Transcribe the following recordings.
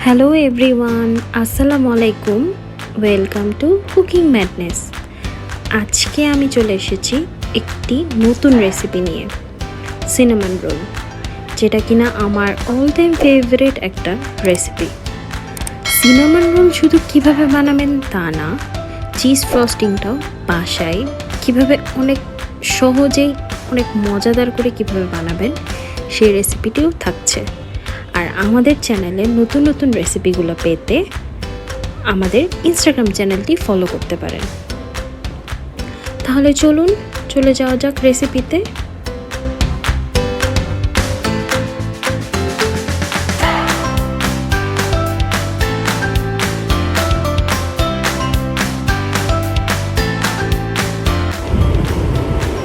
Hello everyone, আসসালামু আলাইকুম। Welcome to cooking madness. আজকে আমি চলে এসেছি একটি নতুন রেসিপি নিয়ে, সিনামন রোল, যেটা কিনা আমার অল টাইম ফেভারিট একটা রেসিপি। সিনামন রোল শুধু কিভাবে বানাবেন তা না, চিজ ফ্রস্টিংটাও বাসায় কিভাবে অনেক সহজেই অনেক মজাদার করে কিভাবে বানাবেন সেই রেসিপিটিও থাকছে। আর আমাদের চ্যানেলে নতুন নতুন রেসিপিগুলো পেতে আমাদের ইনস্টাগ্রাম চ্যানেলটি ফলো করতে পারেন। তাহলে চলুন চলে যাওয়া যাক রেসিপিতে।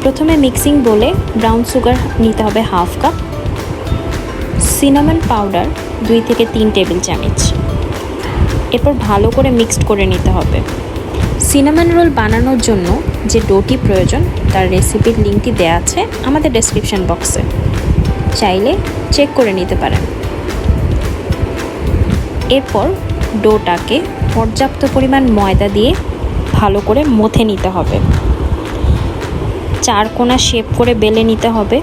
প্রথমে মিক্সিং বলে ব্রাউন সুগার নিতে হবে হাফ কাপ, সিনামন পাউডার 2 থেকে 3 টেবিল চামচ। এরপর ভালো করে মিক্সড করে নিতে হবে। সিনামন রোল বানানোর জন্য যে ডোটি প্রয়োজন তার রেসিপির লিঙ্কটি দেওয়া আছে আমাদের ডেসক্রিপশন বক্সে, চাইলে চেক করে নিতে পারেন। এরপর ডোটাকে পর্যাপ্ত পরিমাণ ময়দা দিয়ে ভালো করে মথে নিতে হবে। 4 কোণা শেপ করে বেলে নিতে হবে।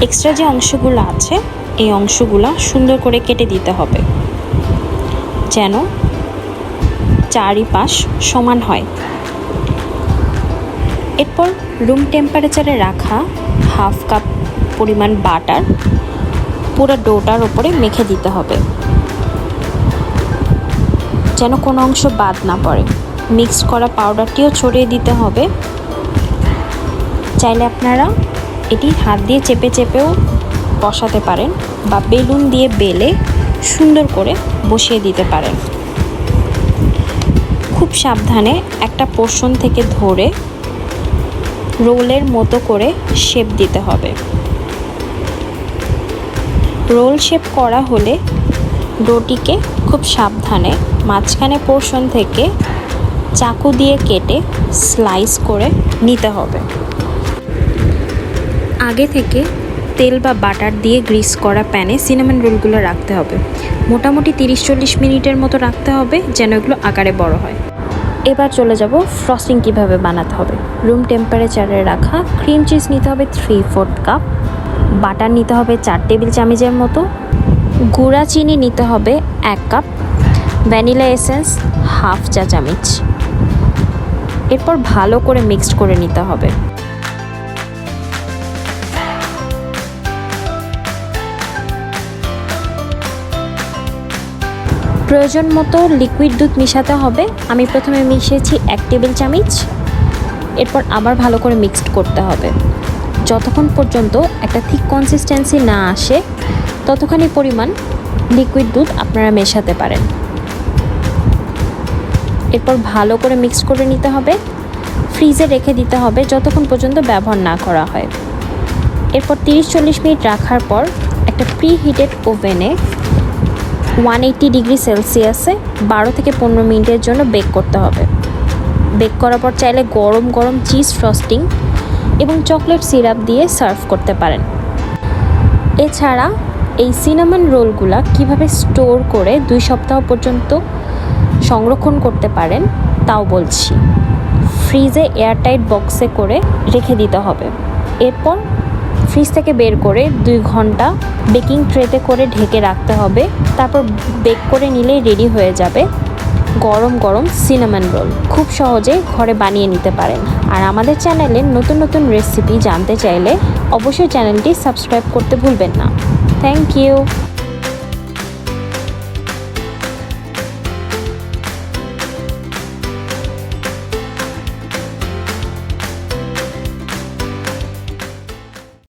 এক্সট্রা যে অংশগুলো আছে এই অংশগুলো সুন্দর করে কেটে দিতে হবে, যেন চারিপাশ সমান হয়। এরপর রুম টেম্পারেচারে রাখা হাফ কাপ পরিমাণ বাটার পুরো ডোটার ওপরে মেখে দিতে হবে, যেন কোনো অংশ বাদ না পড়ে। মিক্সড করা পাউডারটিও ছড়িয়ে দিতে হবে। চাইলে আপনারা এটি হাত দিয়ে চেপে চেপেও বসাতে পারেন বা বেলুন দিয়ে বেলে সুন্দর করে বসিয়ে দিতে পারেন। খুব সাবধানে একটা পোর্শন থেকে ধরে রোলের মতো করে শেপ দিতে হবে। রোল শেপ করা হলে ডোটিকে খুব সাবধানে মাঝখানে পোর্শন থেকে চাকু দিয়ে কেটে স্লাইস করে নিতে হবে। আগে থেকে তেল বা বাটার দিয়ে গ্রিস করা প্যানে সিনামন রোলগুলো রাখতে হবে। মোটামুটি 30-40 মিনিটের মতো রাখতে হবে, যেন এগুলো আকারে বড় হয়। এবার চলে যাব ফ্রস্টিং কিভাবে বানাতে হবে। রুম টেম্পারেচারে রাখা ক্রিম চিজ নিতে হবে 3/4 কাপ, বাটার নিতে হবে 4 টেবিল চামচের মতো, গুঁড়া চিনি নিতে হবে 1 কাপ, ভ্যানিলা এসেন্স হাফ চা চামচ। এরপর ভালো করে মিক্সড করে নিতে হবে। প্রয়োজন মতো লিকুইড দুধ মিশাতে হবে। আমি প্রথমে মিশিয়েছি 1 টেবিল চামচ। এরপর আবার ভালো করে মিক্সড করতে হবে যতক্ষণ পর্যন্ত একটা থিক কনসিস্টেন্সি না আসে, ততখানি পরিমাণ লিকুইড দুধ আপনারা মেশাতে পারেন। এরপর ভালো করে মিক্সড করে নিতে হবে। ফ্রিজে রেখে দিতে হবে যতক্ষণ পর্যন্ত ব্যবহার না করা হয়। এরপর 30-40 মিনিট রাখার পর একটা প্রি হিটেড ওভেনে 180 ডিগ্রি সেলসিয়াসে 12 থেকে 15 মিনিটের জন্য বেক করতে হবে। বেক করার পর চাইলে গরম গরম চিজ ফ্রস্টিং এবং চকলেট সিরাপ দিয়ে সার্ভ করতে পারেন। এছাড়া এই সিনামন রোলগুলা কিভাবে স্টোর করে 2 সপ্তাহ পর্যন্ত সংরক্ষণ করতে পারেন তাও বলছি। ফ্রিজে এয়ারটাইট বক্সে করে রেখে দিতে হবে। এরপর ফ্রিজ থেকে বের করে 2 ঘন্টা বেকিং ট্রেতে করে ঢেকে রাখতে হবে। তারপর বেক করে নিলেই রেডি হয়ে যাবে গরম গরম সিনামন রোল। খুব সহজে ঘরে বানিয়ে নিতে পারেন। আর আমাদের চ্যানেলে নতুন নতুন রেসিপি জানতে চাইলে অবশ্যই চ্যানেলটি সাবস্ক্রাইব করতে ভুলবেন না। Thank you.